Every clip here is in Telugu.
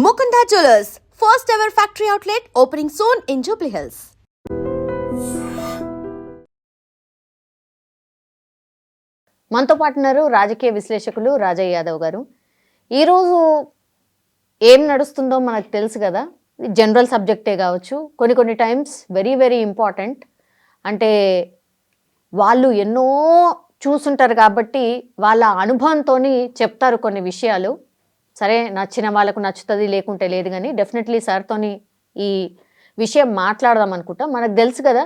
Mukunda Jewelers, first ever factory outlet opening soon in Jubilee Hills. మనతో పాటున్నారు రాజకీయ విశ్లేషకులు రాజయ్య యాదవ్ గారు. ఈరోజు ఏం నడుస్తుందో మనకు తెలుసు కదా, జనరల్ సబ్జెక్టే కావచ్చు, కొన్ని టైమ్స్ వెరీ వెరీ ఇంపార్టెంట్. అంటే వాళ్ళు ఎన్నో చూసుంటారు కాబట్టి వాళ్ళ అనుభవంతో చెప్తారు కొన్ని విషయాలు. సరే, నచ్చిన వాళ్ళకు నచ్చుతుంది, లేకుంటే లేదు. కానీ డెఫినెట్లీ సార్తోని ఈ విషయం మాట్లాడదాం అనుకుంటా. మనకు తెలుసు కదా,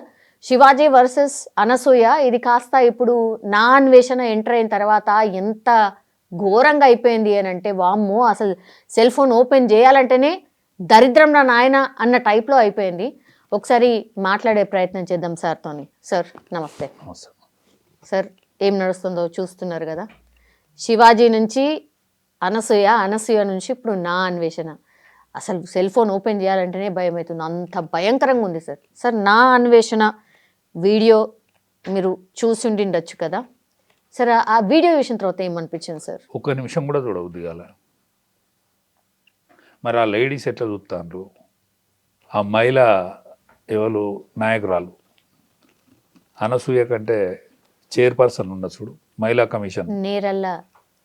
శివాజీ వర్సెస్ అనసూయ, ఇది కాస్త ఇప్పుడు నా అన్వేషణ ఎంటర్ అయిన తర్వాత ఎంత ఘోరంగా అయిపోయింది అని అంటే, వామ్మో అసలు సెల్ ఫోన్ ఓపెన్ చేయాలంటేనే దరిద్రం నా నాయన అన్న టైప్లో అయిపోయింది. ఒకసారి మాట్లాడే ప్రయత్నం చేద్దాం సార్తోని. సార్ నమస్తే. సార్, ఏం నడుస్తుందో చూస్తున్నారు కదా, శివాజీ నుంచి అనసూయ, అనసూయ నుంచి ఇప్పుడు నా అన్వేషణ. అసలు సెల్ ఫోన్ ఓపెన్ చేయాలంటేనే భయం అవుతుంది, అంత భయంకరంగా ఉంది సార్. సార్, నా అన్వేషణ వీడియో మీరు చూసి ఉండిండొచ్చు కదా సార్, ఆ వీడియో చూసిన తర్వాత ఏమనిపించింది సార్? ఒక్క నిమిషం కూడా చూడవద్దు కదా. మరి ఆ లేడీస్ ఎట్లా చూస్తాండ్రు? ఆ మహిళ ఎవరు నాయకురాలు అనసూయ కంటే చైర్పర్సన్ ఉన్న చూడు, మహిళా కమిషన్ నేరల్ల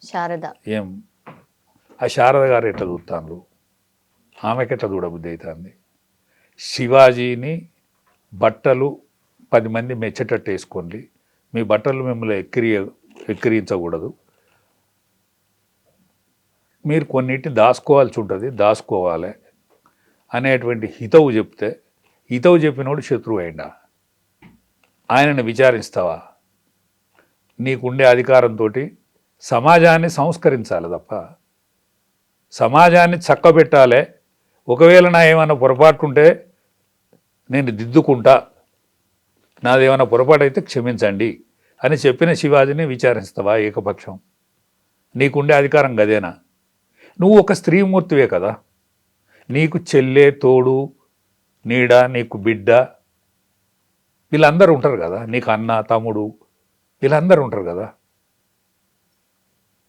శారద. ఏం ఆ శారద గారు ఎట్లా చూస్తాండ్రు? ఆమెకి ఎట్లా చూడబుద్ధి అవుతుంది? శివాజీని బట్టలు 10 మంది మెచ్చేటట్టు వేసుకోండి, మీ బట్టలు మిమ్మల్ని ఎక్కిరించకూడదు, మీరు కొన్నిటిని దాచుకోవాల్సి ఉంటుంది, దాచుకోవాలి అనేటువంటి హితవు చెప్తే, హితవు చెప్పినోడు శత్రువు అయిందా? ఆయనను విచారిస్తావా? నీకుండే అధికారంతో సమాజాన్ని సంస్కరించాలి తప్ప సమాజాన్ని చక్కబెట్టాలి. ఒకవేళ నా ఏమైనా పొరపాటు ఉంటే నేను దిద్దుకుంటా, నాదేమైనా పొరపాటు అయితే క్షమించండి అని చెప్పిన శివాజీని విచారిస్తావా ఏకపక్షం? నీకుండే అధికారం గదేనా? నువ్వు ఒక స్త్రీమూర్తివే కదా, నీకు చెల్లె, తోడు, నీడ, నీకు బిడ్డ, వీళ్ళందరూ ఉంటారు కదా, నీకు అన్న, తమ్ముడు, వీళ్ళందరూ ఉంటారు కదా.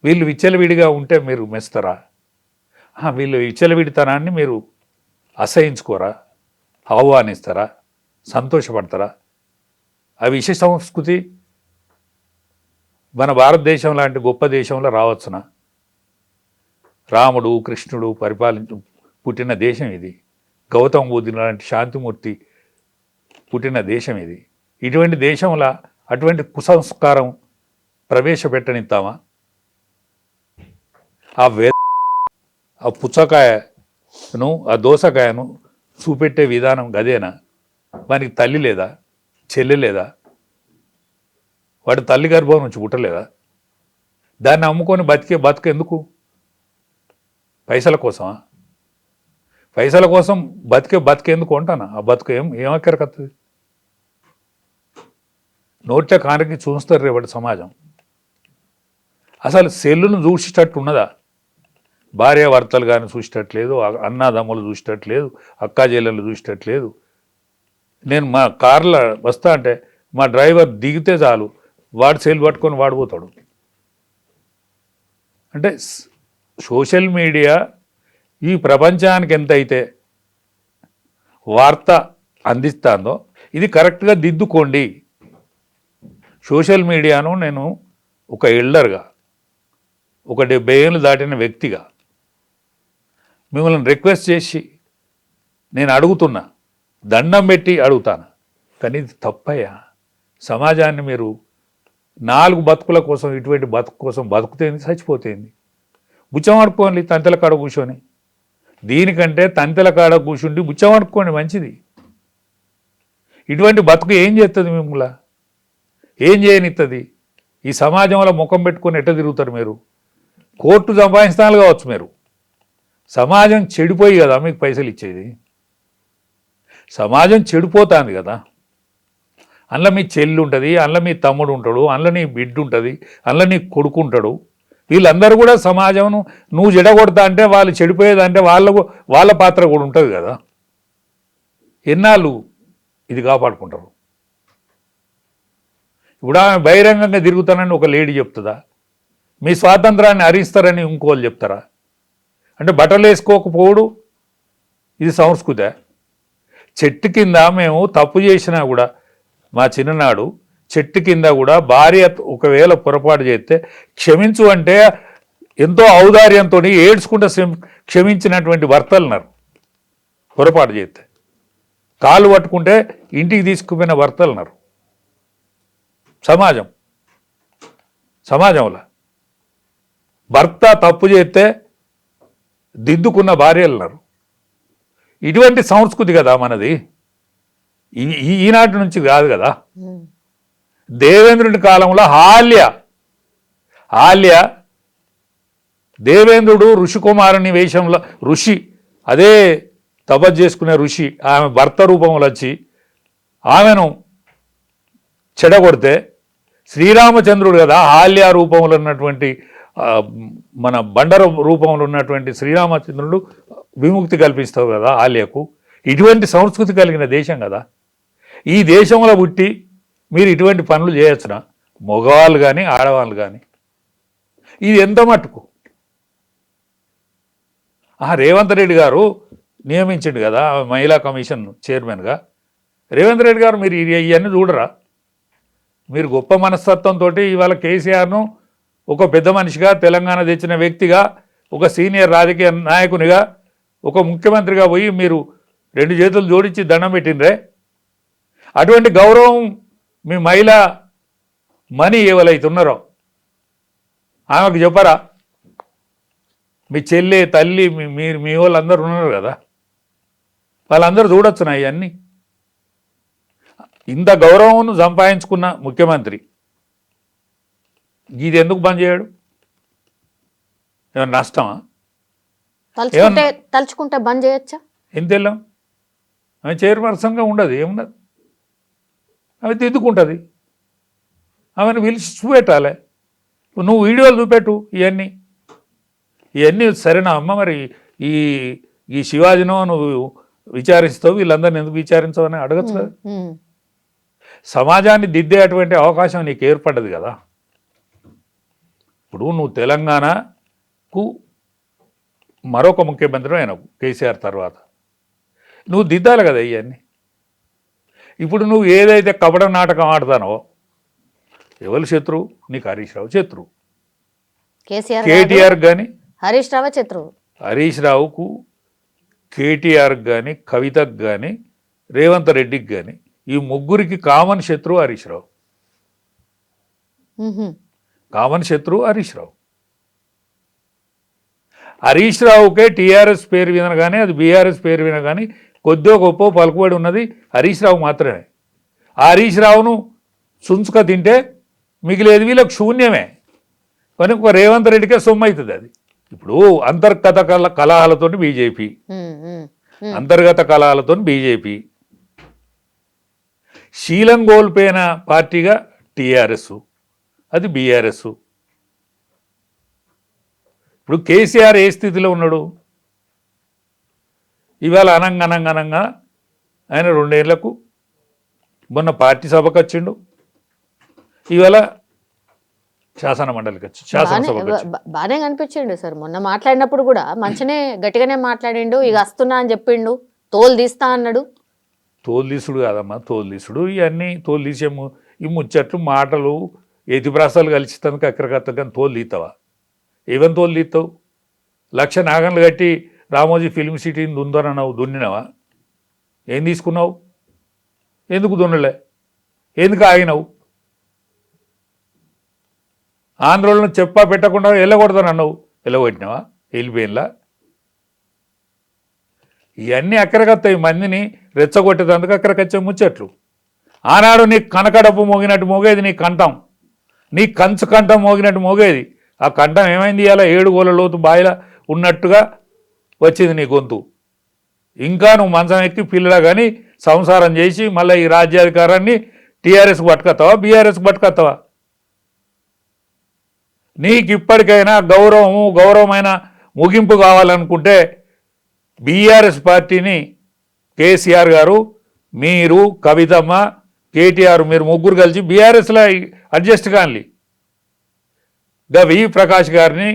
వీళ్ళు విచ్చలవిడిగా ఉంటే మీరు మెస్తారా? వీళ్ళు విచ్చలవిడితనాన్ని మీరు అసహించుకోరా? ఆహ్వానిస్తారా? సంతోషపడతారా? ఆ విషయ సంస్కృతి మన భారతదేశం లాంటి గొప్ప దేశంలో రావచ్చునా? రాముడు, కృష్ణుడు పుట్టిన దేశం ఇది. గౌతమ బుద్ధుడు లాంటి శాంతిమూర్తి పుట్టిన దేశం ఇది. ఇటువంటి దేశంలో అటువంటి కుసంస్కారం ప్రవేశపెట్టనిస్తామా? ఆ పుచ్చకాయను, ఆ దోసకాయను చూపెట్టే విధానం గదేనా? వానికి తల్లి లేదా? చెల్లి లేదా? వాడు తల్లి గర్భం నుంచి పుట్టలేదా? దాన్ని అమ్ముకొని బతికెందుకు? పైసల కోసమా? పైసల కోసం బతికేందుకు ఉంటానా? ఆ బతుకు ఏమక్కరకత్తది? నోట్ల కానికి చూస్తారు రేపటి సమాజం. అసలు సెల్లును చూసేటట్టు ఉన్నదా? భార్యాభర్తలు కానీ చూసేటట్లేదు, అన్నాదమ్ములు చూసేటట్లేదు, అక్కాజేళ్ళలు చూసేటట్లేదు. నేను మా కార్లో వస్తా అంటే మా డ్రైవర్ దిగితే చాలు వాడు సెల్ పట్టుకొని వాడిపోతాడు. అంటే సోషల్ మీడియా ఈ ప్రపంచానికి ఎంతైతే వార్త అందిస్తుందో ఇది కరెక్ట్గా దిద్దుకోండి. సోషల్ మీడియాను నేను ఒక ఎల్డర్గా, ఒక 70 ఏళ్ళు దాటిన వ్యక్తిగా మిమ్మల్ని రిక్వెస్ట్ చేసి నేను అడుగుతున్నా, దండం పెట్టి అడుగుతాను. కానీ ఇది తప్పయ్యా. సమాజాన్ని మీరు 4 బతుకుల కోసం, ఇటువంటి బతుకు కోసం బతుకుతేంది, చచ్చిపోతేంది? బుచ్చం ఆడుకోండి తంతెల కాడ కూర్చొని. దీనికంటే తంతెల కాడ కూర్చుండి బుచ్చం ఆడుకోండి మంచిది. ఇటువంటి బతుకు ఏం చేస్తుంది? మిమ్మల్ని ఏం చేయనిస్తుంది? ఈ సమాజంలో ముఖం పెట్టుకొని ఎట్ట తిరుగుతారు మీరు? కోర్టు సంపాదిస్తాను కావచ్చు మీరు, సమాజం చెడిపోయి కదా మీకు పైసలు ఇచ్చేది. సమాజం చెడిపోతుంది కదా. అందులో మీ చెల్లి ఉంటుంది, అందులో మీ తమ్ముడు ఉంటాడు, అందులో నీ బిడ్డ ఉంటుంది, అందులో నీ కొడుకు ఉంటాడు. వీళ్ళందరూ కూడా సమాజం నువ్వు చెడగొడతా అంటే వాళ్ళు చెడిపోయేదంటే వాళ్ళ పాత్ర కూడా ఉంటుంది కదా. ఎన్నాళ్ళు ఇది కాపాడుకుంటారు? ఇప్పుడు ఆమె బహిరంగంగా తిరుగుతానని ఒక లేడీ చెప్తుందా? మీ స్వాతంత్రాన్ని హరిస్తారని ఇంకోళ్ళు చెప్తారా? అంటే బట్టలు వేసుకోకపోవడు ఇది సంస్కృతే? చెట్టు కింద మేము తప్పు చేసినా కూడా మా చిన్ననాడు చెట్టు కింద కూడా భార్య ఒకవేళ పొరపాటు చేస్తే క్షమించు అంటే ఎంతో ఔదార్యంతో ఏడ్చుకుంటూ క్షమించినటువంటి భర్తలున్నారు. పొరపాటు చేస్తే కాళ్ళు పట్టుకుంటే ఇంటికి తీసుకుపోయిన భర్తలున్నారు. సమాజంలో భర్త తప్పు చేస్తే దిద్దుకున్న భార్యలున్నారు. ఇటువంటి సంస్కృతి కదా మనది, ఈనాటి నుంచి కాదు కదా. దేవేంద్రుడి కాలంలో ఆల్య దేవేంద్రుడు ఋషికుమారుని వేషంలో ఋషి, అదే తపస్సు చేసుకునే ఋషి, ఆమె భర్త రూపంలో వచ్చి ఆమెను చెడగొడితే శ్రీరామచంద్రుడు కదా ఆల్య రూపంలో ఉన్నటువంటి మన బండర రూపంలో ఉన్నటువంటి శ్రీరామచంద్రుడు విముక్తి కల్పిస్తావు కదా ఆల్యకు. ఇటువంటి సంస్కృతి కలిగిన దేశం కదా ఈ దేశంలో పుట్టి మీరు ఇటువంటి పనులు చేయొచ్చున, మగవాళ్ళు కానీ ఆడవాళ్ళు కానీ. ఇది ఎంత మట్టుకు రేవంత్ రెడ్డి గారు నియమించిండు కదా మహిళా కమిషన్ చైర్మన్గా. రేవంత్ రెడ్డి గారు మీరు ఇవన్నీ చూడరా? మీరు గొప్ప మనస్తత్వంతో ఇవాళ కేసీఆర్ను ఒక పెద్ద మనిషిగా, తెలంగాణ తెచ్చిన వ్యక్తిగా, ఒక సీనియర్ రాజకీయ నాయకునిగా, ఒక ముఖ్యమంత్రిగా పోయి మీరు 2 చేతులు జోడించి దండం పెట్టినరే. అటువంటి గౌరవం మీ మహిళ మనీ ఎవరైతే ఉన్నారో ఆమెకు చెప్పరా? మీ చెల్లె, తల్లి, మీ వాళ్ళందరూ ఉన్నారు కదా, వాళ్ళందరూ చూడొచ్చునా ఇవన్నీ? ఇంత గౌరవం సంపాదించుకున్న ముఖ్యమంత్రి ఇది ఎందుకు బంద్ చేయడు? ఏమన్నా నష్టమా? తలుచుకుంటే బంద్ చేయొచ్చా? ఎంత వెళ్ళాం ఆమె చైర్పర్సన్గా ఉండదు, ఏమున్నది, ఆమె దిద్దుకుంటుంది. ఆమెను పిలిచి చూపెట్టాలి. నువ్వు వీడియోలు చూపెట్టు. ఇవన్నీ సరేనా అమ్మ? మరి ఈ శివాజీనో నువ్వు విచారిస్తావు, వీళ్ళందరినీ ఎందుకు విచారించవు అని అడగచ్చు కదా. సమాజాన్ని దిద్దే అటువంటి అవకాశం నీకు ఏర్పడ్డది కదా. ఇప్పుడు నువ్వు తెలంగాణకు మరొక ముఖ్యమంత్రి అయినావు కేసీఆర్ తర్వాత, నువ్వు దిద్దాలి కదా ఇవన్నీ. ఇప్పుడు నువ్వు ఏదైతే కపట నాటకం ఆడతానో, ఎవరు శత్రువు? నీకు హరీష్ రావు శత్రువు, కేటీఆర్ కానీ హరీష్ రావు శత్రువు. హరీష్ రావుకు, కేటీఆర్కి కానీ, కవితకు కానీ, రేవంత్ రెడ్డికి కానీ, ఈ ముగ్గురికి కామన్ శత్రువు హరీష్ రావు. కామన్ శత్రువు హరీష్ రావు. హరీష్ రావుకే టీఆర్ఎస్ పేరు వినగానే, అది బీఆర్ఎస్ పేరు వినగానే కొద్దో గొప్ప పలుకుబడి ఉన్నది హరీష్ రావు మాత్రమే. ఆ హరీష్ రావును సుంచుక తింటే మిగిలేది వీళ్ళకు శూన్యమే. కానీ ఒక రేవంత్ రెడ్డికే సొమ్ము అవుతుంది అది. ఇప్పుడు అంతర్గత కలహాలతో బీజేపీ, అంతర్గత కలహాలతో బీజేపీ, శీలం కోల్పోయిన పార్టీగా టీఆర్ఎస్, అది బీఆర్ఎస్. ఇప్పుడు కేసీఆర్ ఏ స్థితిలో ఉన్నాడు? ఇవాళ అనంగా ఆయన 2 ఏళ్లకు మొన్న పార్టీ సభకు వచ్చిండు, ఇవాళ శాసన మండలికి వచ్చి బాగానే కనిపించిండు సార్. మొన్న మాట్లాడినప్పుడు కూడా మంచినే గట్టిగానే మాట్లాడిండు. ఇక వస్తున్నా అని చెప్పిండు, తోలు తీస్తా అన్నాడు. తోలు తీసుడు కాదమ్మా, తోలు తీసుడు ఇవన్నీ తోలు తీసేము. ఈ ముచ్చట్లు మాటలు ఎతిప్రాసాలు కలిసినందుకు ఎక్కడికత్తా కానీ తోలు తీస్తావా? ఏమని తోలు తీస్తావు? 1,00,000 నాగన్లు కట్టి రామోజీ ఫిల్మ్ సిటీని దుందనన్నావు, దున్నినావా? ఏం తీసుకున్నావు? ఎందుకు దున్నలే? ఎందుకు ఆగినావు? ఆంధ్రలో చెప్పా పెట్టకుండా వెళ్ళగొడతానన్నావు, వెళ్ళగొట్టినావా? వెళ్ళిపోయినలా? ఇవన్నీ అక్కడికత్తాయి, మందిని రెచ్చగొట్టేందుకు అక్కడికొచ్చే ముచ్చట్లు. ఆనాడు నీ కనకడపు మోగినట్టు మోగేది నీ కంఠం, నీ కంచు కంఠం మోగినట్టు మోగేది. ఆ కంఠం ఏమైంది? ఇలా 7 గోళ్ళ లోతు బాయిల ఉన్నట్టుగా వచ్చింది నీ గొంతు. ఇంకా నువ్వు మంచం ఎక్కి పిల్లలా కానీ సంసారం చేసి మళ్ళీ ఈ రాజ్యాధికారాన్ని టీఆర్ఎస్కి పట్టుకొస్తావా, బీఆర్ఎస్కి పట్టుకొస్తావా? నీకు ఇప్పటికైనా గౌరవమైన ముగింపు కావాలనుకుంటే బీఆర్ఎస్ పార్టీని కేసీఆర్ గారు, మీరు, కవితమ్మ, కేటీఆర్, మీరు ముగ్గురు కలిసి బీఆర్ఎస్లో అడ్జస్ట్ కాని. వి ప్రకాష్ గారిని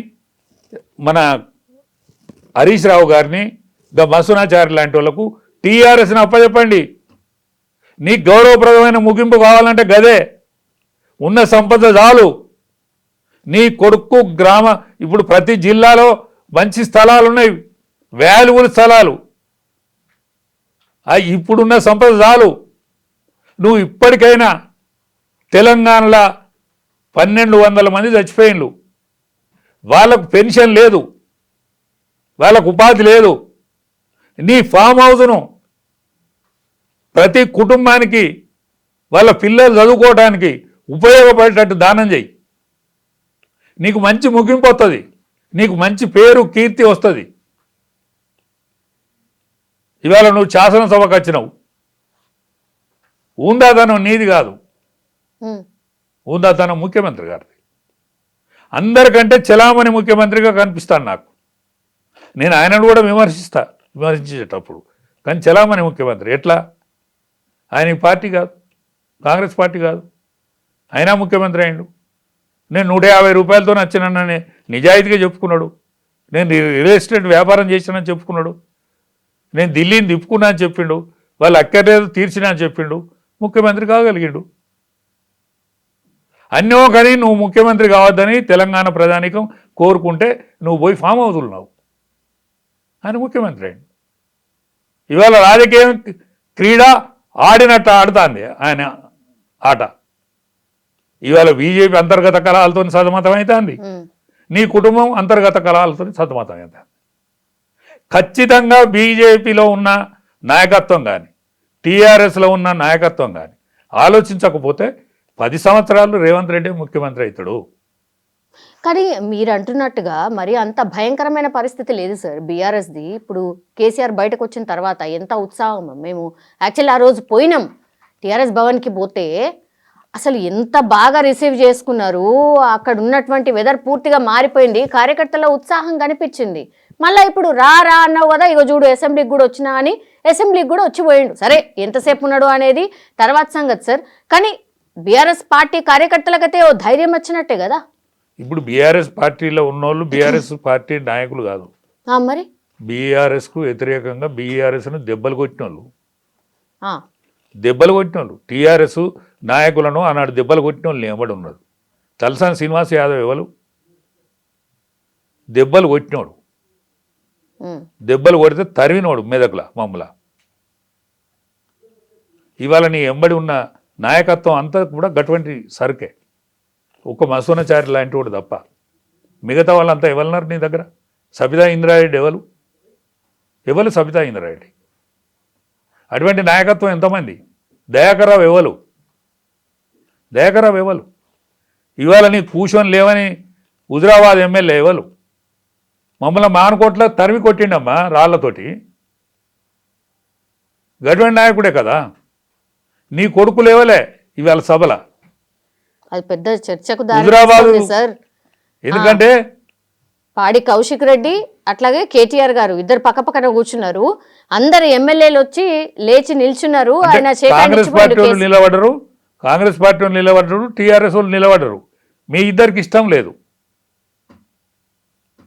మన హరీష్ రావు గారిని ఇంకా మసునాచారి లాంటి వాళ్ళకు టీఆర్ఎస్ని అప్పచెప్పండి. నీకు గౌరవప్రదమైన ముగింపు కావాలంటే గదే, ఉన్న సంపద చాలు. నీ కొడుకు ఇప్పుడు ప్రతి జిల్లాలో మంచి స్థలాలు ఉన్నాయి, వాల్యుబుల్ స్థలాలు. ఇప్పుడున్న సంపద చాలు. నువ్వు ఇప్పటికైనా తెలంగాణలో 1200 మంది చచ్చిపోయిన్లు, వాళ్ళకు పెన్షన్ లేదు, వాళ్ళకు ఉపాధి లేదు. నీ ఫామ్ హౌస్ను ప్రతి కుటుంబానికి వాళ్ళ పిల్లలు చదువుకోవడానికి ఉపయోగపడేటట్టు దానం చేయి. నీకు మంచి ముగింపు వస్తుంది, నీకు మంచి పేరు కీర్తి వస్తుంది. ఇవాళ నువ్వు శాసనసభకు వచ్చినావు, ఊందాతనం నీది కాదు, ఊందాతనం ముఖ్యమంత్రి గారిది. అందరికంటే చలామణి ముఖ్యమంత్రిగా కనిపిస్తాను నాకు. నేను ఆయనను కూడా విమర్శించేటప్పుడు, కానీ చలామణి ముఖ్యమంత్రి ఎట్లా? ఆయన పార్టీ కాదు, కాంగ్రెస్ పార్టీ కాదు, అయినా ముఖ్యమంత్రి అయిండు. నేను 150 రూపాయలతో నచ్చినని నిజాయితీగా చెప్పుకున్నాడు. నేను రియల్ ఎస్టేట్ వ్యాపారం చేసినని చెప్పుకున్నాడు. నేను ఢిల్లీని తిప్పుకున్నా అని చెప్పిండు. వాళ్ళు అక్కర్లేదు తీర్చినా అని చెప్పిండు. ముఖ్యమంత్రి కాగలిగిండు. అన్నో కానీ నువ్వు ముఖ్యమంత్రి కావద్దని తెలంగాణ ప్రజానికం కోరుకుంటే నువ్వు పోయి ఫామ్ హౌస్లు ఉన్నావు. ఆయన ముఖ్యమంత్రి అయిండు. ఇవాళ రాజకీయం క్రీడ ఆడినట్టు ఆడుతుంది ఆయన ఆట. ఇవాళ బీజేపీ అంతర్గత కలహాలతో సతమతమవుతుంది, నీ కుటుంబం అంతర్గత కలహాలతో సతమతమవుతుంది. ఖచ్చితంగా బీజేపీలో ఉన్న నాయకత్వం కానీ టీఆర్ఎస్లో ఉన్న నాయకత్వం కానీ ఆలోచించకపోతే 10 సంవత్సరాలు రేవంత్ రెడ్డి ముఖ్యమంత్రి అవుతాడు. కానీ మీరు అంటున్నట్టుగా మరి అంత భయంకరమైన పరిస్థితి లేదు సార్ బీఆర్ఎస్ది. ఇప్పుడు కేసీఆర్ బయటకు వచ్చిన తర్వాత ఎంత ఉత్సాహం. మేము యాక్చువల్లీ ఆ రోజు పోయినాం టీఆర్ఎస్ భవన్కి. పోతే అసలు ఎంత బాగా రిసీవ్ చేసుకున్నారు. అక్కడ ఉన్నటువంటి వెదర్ పూర్తిగా మారిపోయింది. కార్యకర్తల ఉత్సాహం కనిపించింది. మళ్ళీ ఇప్పుడు రా అన్నావు కదా, ఇగో చూడు అసెంబ్లీకి కూడా వచ్చినా అని అసెంబ్లీకి కూడా వచ్చిపోయిండు. సరే ఎంతసేపు ఉన్నాడు అనేది తర్వాత సంగతి సార్. కానీ బీఆర్ఎస్ పార్టీ కార్యకర్తలకైతే ఓ ధైర్యం వచ్చినట్టే కదా. ఇప్పుడు బీఆర్ఎస్ పార్టీలో ఉన్నోళ్ళు బీఆర్ఎస్ పార్టీ నాయకులు కాదు, మరి బీఆర్ఎస్కు వ్యతిరేకంగా బీఆర్ఎస్ను దెబ్బలు కొట్టిన వాళ్ళు టీఆర్ఎస్ నాయకులను ఆనాడు దెబ్బలు కొట్టిన వాళ్ళు నిలబడి ఉన్నారు. తలసాని శ్రీనివాస్ యాదవ్ ఎవరు? దెబ్బలు కొట్టినోడు, దెబ్బలు కొడితే తరివినోడు మెదకుల మమ్మల. ఇవాళ నీ ఎంబడి ఉన్న నాయకత్వం అంతా కూడా గటువంటి సరుకే. ఒక మసూనచారి లాంటి వాడు తప్ప మిగతా వాళ్ళంతా ఎవరున్నారు నీ దగ్గర? సబితా ఇంద్రారెడ్డి ఎవరు సబితా ఇంద్రారెడ్డి? అటువంటి నాయకత్వం ఎంతమంది? దయాకర్రావు ఎవరు? ఇవాళ నీ కూర్చొని లేవని హుజరాబాద్ ఎమ్మెల్యే ఎవరు? మమ్మల్ని మానుకోట్ల తరిమి కొట్టిండమ్మా రాళ్లతోటి. గటువంటి నాయకుడే కదా. నీ కొడుకు లేవలే ఇవాళ సభల. అది పెద్ద చర్చకు హుజరాబాద్ సార్. ఎందుకంటే పాడి కౌశిక్ రెడ్డి అట్లాగే కేటీఆర్ గారు ఇద్దరు పక్కపక్కన కూర్చున్నారు. అందరు ఎమ్మెల్యేలు వచ్చి లేచి నిల్చున్నారు. ఆయన కాంగ్రెస్ పార్టీ వాళ్ళు నిలబడ్డరు, టీఆర్ఎస్ వాళ్ళు నిలబడ్డరు. మీ ఇద్దరికి ఇష్టం లేదు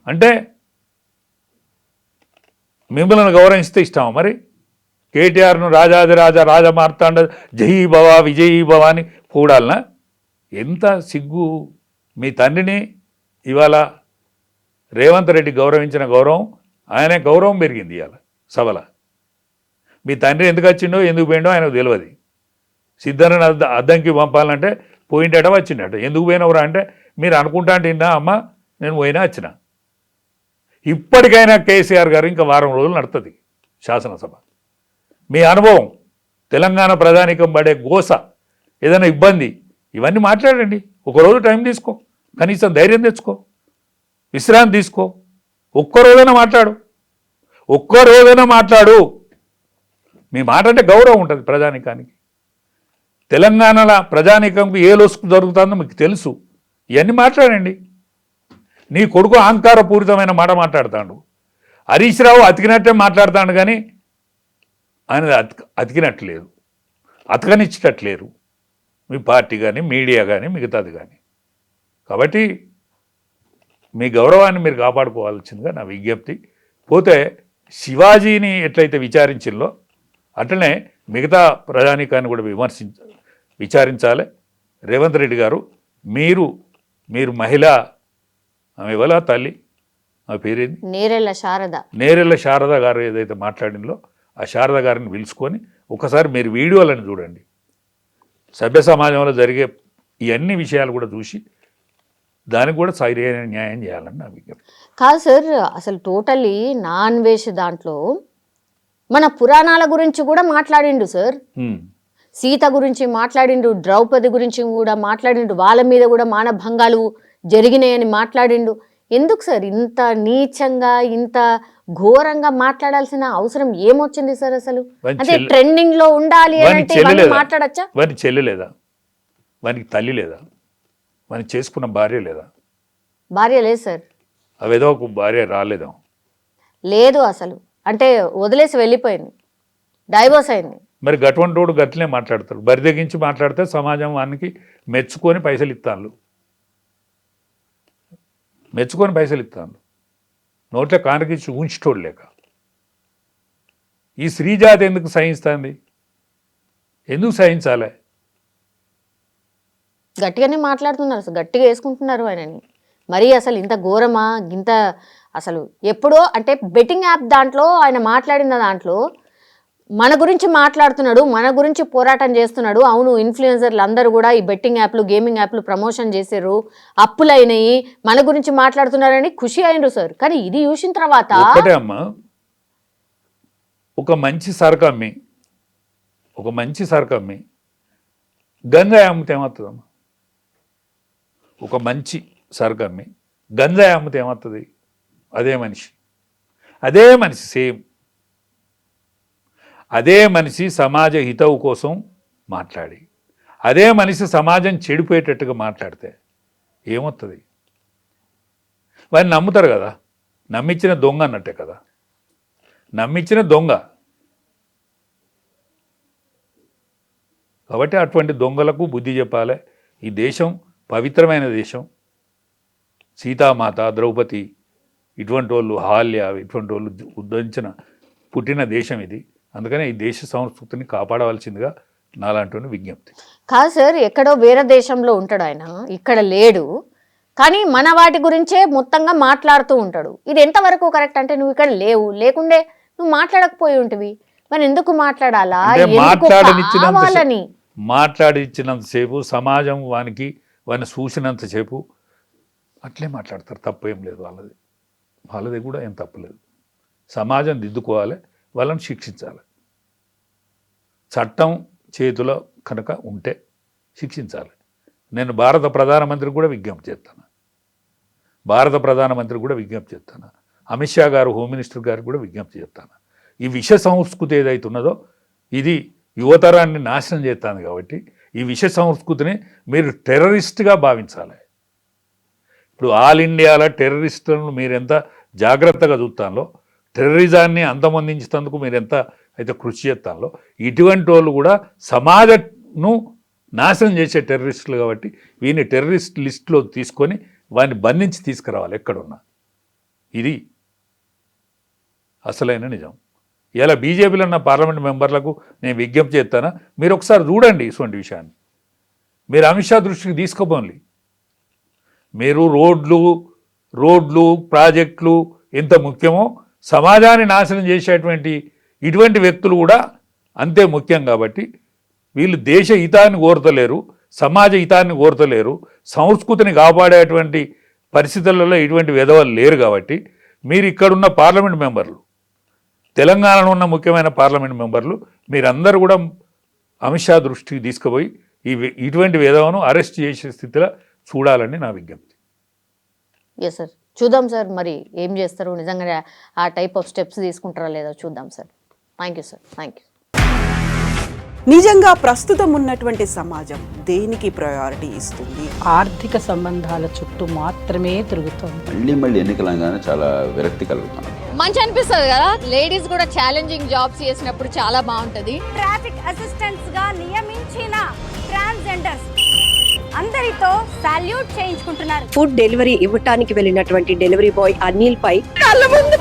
అంటే మిమ్మల్ని గౌరవిస్తే ఇష్టమా మరి? కేటీఆర్ను రాజాదిరాజా రాజమార్తాండ జయీ భవ విజయీ భవ అని పూడాలనా? ఎంత సిగ్గు! మీ తండ్రిని ఇవాళ రేవంత్ రెడ్డి గౌరవించిన గౌరవం, ఆయనే గౌరవం పెరిగింది ఇవాళ సభల. మీ తండ్రి ఎందుకు వచ్చిండో ఎందుకు పోయిండో ఆయనకు తెలియదు. సిద్ధరని అద్దంకి పంపాలంటే పోయిండట వచ్చిండట. ఎందుకు పోయినవరా అంటే మీరు అనుకుంటా అంటే అమ్మ నేను పోయినా వచ్చిన. ఇప్పటికైనా కేసీఆర్ గారు ఇంకా వారం రోజులు నడుతుంది శాసనసభ. మీ అనుభవం, తెలంగాణ ప్రజానీకం పడే గోస, ఏదైనా ఇబ్బంది, ఇవన్నీ మాట్లాడండి. ఒకరోజు టైం తీసుకో, కనీసం ధైర్యం తెచ్చుకో, విశ్రాంతి తీసుకో. ఒక్కరోజైనా మాట్లాడు. మీ మాట అంటే గౌరవం ఉంటుంది ప్రజానీకానికి. తెలంగాణలో ప్రజానీకంకి ఏ లోసుకు జరుగుతుందో మీకు తెలుసు. ఇవన్నీ మాట్లాడండి. నీ కొడుకు అహంకారపూరితమైన మాట మాట్లాడతాడు. హరీష్ రావు అతికినట్టే మాట్లాడతాడు, కానీ ఆయన అతికినట్లేదు, అతకనిచ్చేటట్లేరు మీ పార్టీ కానీ మీడియా కానీ మిగతాది కానీ. కాబట్టి మీ గౌరవాన్ని మీరు కాపాడుకోవాల్సిందిగా నా విజ్ఞప్తి. పోతే శివాజీని ఎట్లయితే విచారించిందో అట్లనే మిగతా ప్రజానీకాన్ని కూడా విచారించాలి. రేవంత్ రెడ్డి గారు మీరు మహిళ, ఆమె ఎవరా తల్లి, ఆమె పేరేంది, నేరెళ్ళ శారద గారు ఏదైతే మాట్లాడిందో ఆ శారద గారిని పిలుచుకొని ఒకసారి మీరు వీడియోలను చూడండి. సభ్య సమాజంలో జరిగే ఇవన్నీ విషయాలు కూడా చూసి దానికి కూడా సరైన న్యాయం చేయాలని నా విజ్ఞప్తి. కాదు సార్, అసలు టోటల్లీ నాన్ వేష్ దాంట్లో మన పురాణాల గురించి కూడా మాట్లాడిండు సార్. సీత గురించి మాట్లాడిండు, ద్రౌపది గురించి కూడా మాట్లాడిండు, వాళ్ళ మీద కూడా మానభంగాలు జరిగినాయని మాట్లాడిండు. ఎందుకు సార్ ఇంత నీచంగా ఇంత ఘోరంగా మాట్లాడాల్సిన అవసరం ఏమొచ్చింది సార్? అసలు అంటే ట్రెండింగ్ లో ఉండాలి అంటే మాట్లాడచ్చా? వారికి చెల్లి లేదా, వానికి తల్లి లేదా, వానికి చేసుకున్న భార్య లేదా? భార్య లేదు సార్. అవేదో ఒక భార్య రాలేదా? లేదు అసలు, అంటే వదిలేసి వెళ్ళిపోయింది, డైవోర్స్ అయింది. మరి గటువంటి గట్లనే మాట్లాడతారు. బరిదగించి మాట్లాడితే సమాజం వానికి మెచ్చుకొని పైసలు ఇస్తాను, నోట్ల కానకిచ్చి ఉంచిటోడు లేక. ఈ స్త్రీజాతి ఎందుకు సహిస్తుంది? ఎందుకు సహించాలి? గట్టిగానే మాట్లాడుతున్నారు సార్, గట్టిగా వేసుకుంటున్నారు ఆయనని. మరి అసలు ఇంత ఘోరమా? ఇంత అసలు ఎప్పుడో అంటే బెట్టింగ్ యాప్ దాంట్లో ఆయన మాట్లాడిన దాంట్లో మన గురించి మాట్లాడుతున్నాడు, మన గురించి పోరాటం చేస్తున్నాడు. అవును, ఇన్ఫ్లుయెన్సర్లు అందరూ కూడా ఈ బెట్టింగ్ యాప్లు, గేమింగ్ యాప్లు ప్రమోషన్ చేశారు, అప్పులైనాయి, మన గురించి మాట్లాడుతున్నారని ఖుషి అయినరు సార్. కానీ ఇది చూసిన తర్వాత ఒకటే అమ్మా, ఒక మంచి సరుకు అమ్మి గంజాయి అమ్మితే ఏమవుతుందమ్మా? ఒక మంచి సరుకు అమ్మి గంజాయి అమ్మితే ఏమవుతుంది? అదే మనిషి సేమ్ అదే మనిషి సమాజ హితవు కోసం మాట్లాడి, అదే మనిషి సమాజం చెడిపోయేటట్టుగా మాట్లాడితే ఏమవుతుంది? వాడిని నమ్ముతారు కదా, నమ్మించిన దొంగ అన్నట్టే కదా, నమ్మించిన దొంగ. కాబట్టి అటువంటి దొంగలకు బుద్ధి చెప్పాలి. ఈ దేశం పవిత్రమైన దేశం. సీతామాత, ద్రౌపది, ఇటువంటి వాళ్ళు, హాల్య, ఇటువంటి వాళ్ళు ఉద్ధరించిన పుట్టిన దేశం ఇది. అందుకనే ఈ దేశ సంస్కృతిని కాపాడవలసిందిగా నాలాంటి విజ్ఞప్తి. కాదు సార్, ఎక్కడో వేరే దేశంలో ఉంటాడు ఆయన, ఇక్కడ లేడు, కానీ మన వాటి గురించే మొత్తంగా మాట్లాడుతూ ఉంటాడు. ఇది ఎంతవరకు కరెక్ట్? అంటే నువ్వు ఇక్కడ లేకుండే నువ్వు మాట్లాడకపోయి ఉంటివి, మరి ఎందుకు మాట్లాడాలా? మాట్లాడిచ్చినంతసేపు సమాజం వానికి చూసినంతసేపు అట్లే మాట్లాడతారు. తప్పేం లేదు, వాళ్ళది కూడా ఏం తప్పులేదు. సమాజం దిద్దుకోవాలి, వాళ్ళని శిక్షించాలి. చట్టం చేతిలో కనుక ఉంటే శిక్షించాలి. నేను భారత ప్రధానమంత్రికి కూడా విజ్ఞప్తి చేస్తాను, అమిత్ షా గారు, హోమ్ మినిస్టర్ గారికి కూడా విజ్ఞప్తి చేస్తాను. ఈ విష సంస్కృతి ఏదైతే ఉన్నదో ఇది యువతరాన్ని నాశనం చేస్తుంది. కాబట్టి ఈ విష సంస్కృతిని మీరు టెర్రరిస్ట్గా భావించాలి. ఇప్పుడు ఆల్ ఇండియాలో టెర్రరిస్టులను మీరు ఎంత జాగ్రత్తగా చూస్తానో, టెర్రరిజాన్ని అంతమొందించేందుకు మీరు ఎంత అయితే కృషి చేస్తానో, ఇటువంటి వాళ్ళు కూడా సమాజను నాశనం చేసే టెర్రరిస్టులు. కాబట్టి వీని టెర్రరిస్ట్ లిస్టులో తీసుకొని వాడిని బంధించి తీసుకురావాలి ఎక్కడున్నా. ఇది అసలైన నిజం. ఇలా బీజేపీలో ఉన్న పార్లమెంట్ మెంబర్లకు నేను విజ్ఞప్తి చేస్తానా, మీరు ఒకసారి చూడండి ఇటువంటి విషయాన్ని. మీరు అమిత్ షా దృష్టికి తీసుకోపోండి. మీరు రోడ్లు ప్రాజెక్టులు ఎంత ముఖ్యమో సమాజాన్ని నాశనం చేసేటువంటి ఇటువంటి వ్యక్తులు కూడా అంతే ముఖ్యం. కాబట్టి వీళ్ళు దేశ హితాన్ని కోరతలేరు, సమాజ హితాన్ని కోరతలేరు, సంస్కృతిని కాపాడేటువంటి పరిస్థితులలో ఇటువంటి విధవలు లేరు. కాబట్టి మీరు ఇక్కడున్న పార్లమెంట్ మెంబర్లు, తెలంగాణలో ఉన్న ముఖ్యమైన పార్లమెంట్ మెంబర్లు, మీరందరూ కూడా అమిత్ షా దృష్టికి తీసుకుపోయి ఇటువంటి విధవను అరెస్ట్ చేసే స్థితిలో చూడాలని నా విజ్ఞప్తి. ఎస్ సార్, చూద్దాం సార్ మరి ఏం చేస్తారు, నిజంగా ఆ టైప్ ఆఫ్ స్టెప్స్ తీసుకుంటారా లేదో చూద్దాం sir. Thank you sir, thank you. నిజంగా ప్రస్తుతం ఉన్నటువంటి సమాజం దేనికి ప్రయారిటీ ఇస్తుంది? ఆర్థిక సంబంధాల చుట్టూ మాత్రమే తిరుగుతుంది. మళ్ళీ ఎన్నికలంగానే చాలా విరక్తి కలుగుతాను. మంచి అనిపిస్తుంది కదా, లేడీస్ కూడా ఛాలెంజింగ్ జాబ్స్ చేసినప్పుడు చాలా బాగుంటది. ట్రాఫిక్ అసిస్టెంట్స్ గా నియమించిన ట్రాన్స్జెండర్స్ అందరితో సాల్యూట్ చేయించుకుంటున్నారు. ఫుడ్ డెలివరీ ఇవ్వటానికి వెళ్ళినటువంటి డెలివరీ బాయ్ అనిల్ పై కళ్ళ ముందు